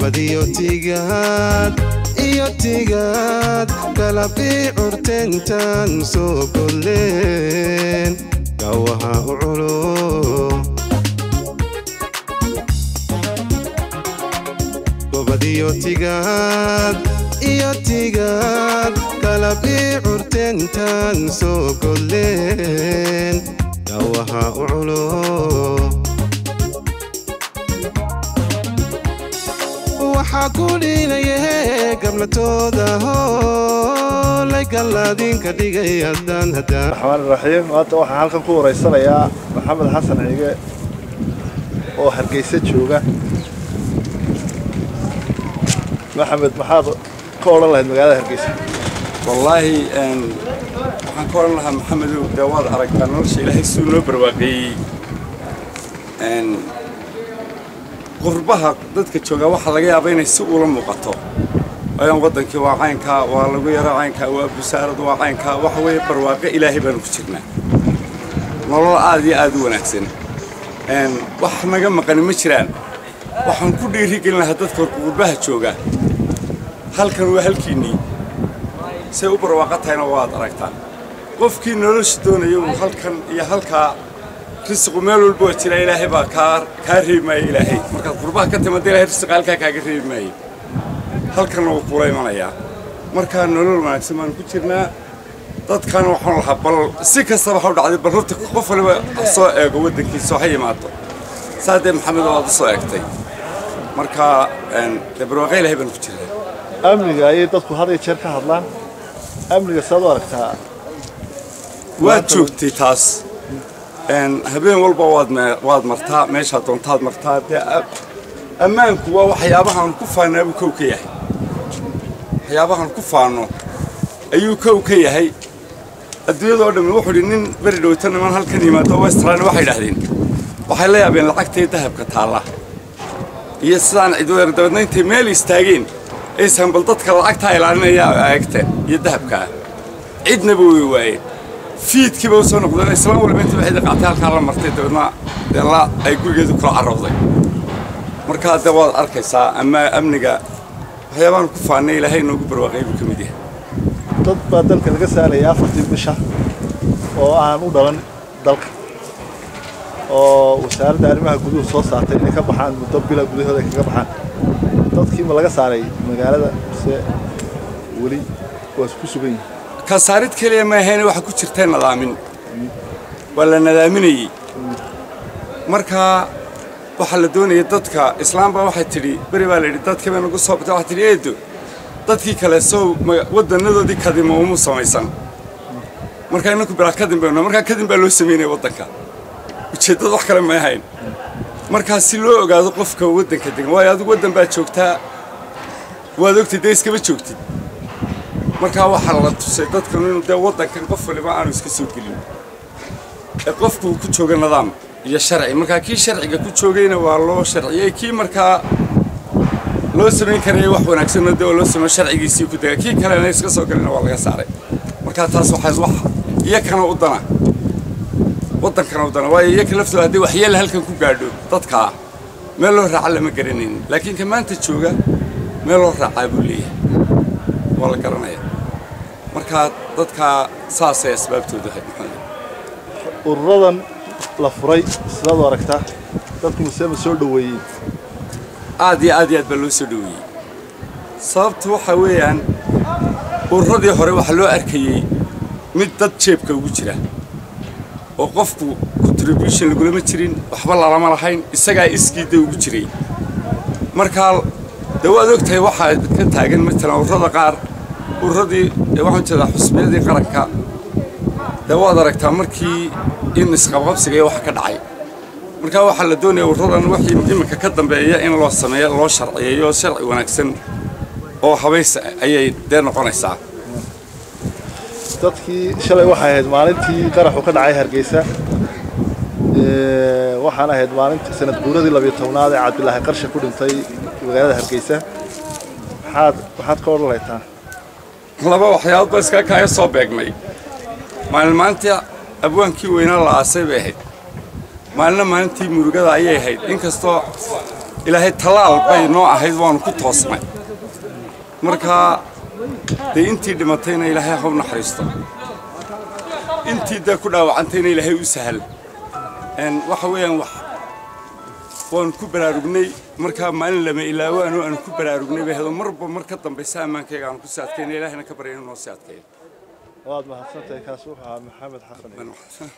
gobadiyo tigaad kalabii curtentan soo golleen gawaha u culo gobadiyo tigaad kalabii curtentan soo golleen gawaha u culo حقولي قبلتودا هو لقلادين كديغي هدان الرحمن الرحيم maanta waxaan halkan ku wareysanayaa Maxamed Xasan Ciige oo Hargeysa jooga Maxamed maxaad ka oran lahayd magaalada Hargeysa wallahi waxaan ka oran lahaa Maxamed oo daawad aragtaa nolosha Ilaahay soo loo barwaaqeeyay qurbaha dadka jooga waxa laga yaabaa inay si ula muuqato ayaan wadankii waaqaynka waa lagu yaraanka waa busaarad waaqaynka wax way barwaaqo Ilaahay baan ku jirnaa nolol aad iyo aad u wanaagsan wax naga maqan ma jiraan waxaan ku dhiirigelin lahaa dadka qurbaha jooga halkan waa halkiini say u barwaaqatayna waad aragtaan qofkii nolosha doonayo halkan iyo halka رزق مال البوتي لا إله إلا كاري ما إلهي مركز قربها كتمت إلهي رزق على كاري ما هل كانوا قولي مايا مركز نقول ما نسمع كتيرنا ضد كانوا حول حبل سكة الصباح ولا عاد بررت قفل صاع جودك صحيح ما تو سعد محمد الله صاعكتي مركز تبرو غير إلهي بنكتير أمني جاي تدخل هذه الشركة هذلان أمني صداركتها واتشوتي تاس habeen walba waad martaa meesha doontaad martaa ammaanku waa waxyaabahan ku faanaa kow ka yahay waxyaabahan ku faano ayuu kow ka yahay adduunyada oo dhan wuxuu nin bari dhowtan man halkan yimaado Australia waxay dhahdeen waxay la yaabeen lacagta dahabka taala iyo sidaan ciido dabadna intay meel istaageen ay sanbal dadka lacagta ilaalinaya aagta iyo dahabka cidna buu waayay فيد كيف وصلنا قدرنا الإسلام ولا بنت بعيدة قاعدة كارلا مرتين تبنا يلا أي كل جزء كل عرضي مركز دوال أركيسا أما أمنيجا حيوان كفاني لهي نوجبر وغيب كمديه ضد بدل كذا سأل يا فتي بشة وأنا ودلنا دلك وسأل داري ما جدول صوص ساعتين كبحان مطبلة جدول هذا كبحان ضد كي ملاك سألي مقالة بس ولي واسكوسوين كسرت كلمة هنا واحد كتير نظامين ولا نظاميني مركا وحل دوني ضدك إسلام بواحد تري بريبالي ضدك من القصة بتاعه تري يدو ضدك كلا سو ود النظر دي كذب ومو سميسان مركا إنك برا كذب بيننا مركا كذب بلو سميني ودك وشيء ضد كلمة هين مركا سلو قاعد قفك ودك كذب ويا ذو ودن بتشوكتها وذوك تديس كيف تشوكتي marka waxa la tusay dadka inuu wadankan qof waliba aanu iska soo gelin qofku ku jooga nidaam iyo sharci marka kii sharciga ku joogayna waa loo sharciyay kii marka loo sameyn karay wax wanaagsan oo loo sameeyo sharcigiisii ku daga kii kale iska soo galina waa laga saaray marka taas waxa wax iyakana u dana wadankana u dana waa iyaka laftooda hadii wax yeel halkan ku gaadho dadka meel loo raacal lama garanin laakiin kamaanta jooga meel loo raacay buu leeyahay wala garanaya marka dadka saasay asbaabtoodu hayd ururadan la furay sidoo aragta dadku musama soo dhaweeyay aad baa loo soo dhaweeyay sababtu waxa weeyaan ururadii hore waxa loo arkayay mid dad jeebka ugu jira oo qofku contribution lagu lama jirin waxba lama lahayn isaga iskiida ugu jiray marka dawaad ogtahay waxa ka taagan midna ururada qaar ururadii waxaan jeedaa xusbiyadii qaranka dawaad aragtaa markii in isqabqabsiga wax ka dhacay marka waxa la doonayaa ururadan wixii imika ka dambeeya in loo sameeyo loo sharciyeeyo sharci wanaagsan oo habeys ayay deen noqonaysaa dadkii shalay waxa ahayd maalintii qaraxu ka dhacay Hargeysa waxaan ahayd maalintii sanad guuradii 12aad ee Cabdilaahi Qarshe ku dhintay magaalada Hargeysa waxaad ka warlaytaa laba waxyaabo bas ka kaaya soo beegmay maanta abwaankii weynaa la aasay bay ahayd maalintii murugada ayay ahayd inkastoo ilaahay talaal bay noo ahayd waanu ku toosnay marka dee intii dhimatayna ilaahay ha u naxariisto intii da ku dhaawacantayna ilaahay u sahal waxa weeyaan waan ku baraarugnay marka maalin lama ilaawaano aan ku baraarugnay bahdo marba marka dambaysa amaankayga aan ku saadkeynay ilaahayna ka baryayno noo saadkeeyo waad mahadsantahay kaas wuxuu ahaa maxamed xasan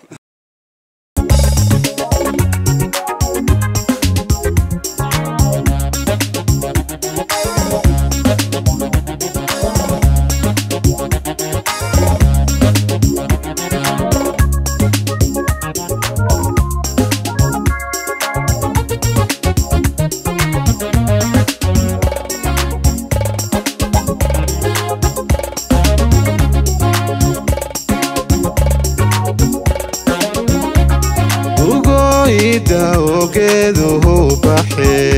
ugoida ogeeduhu baxee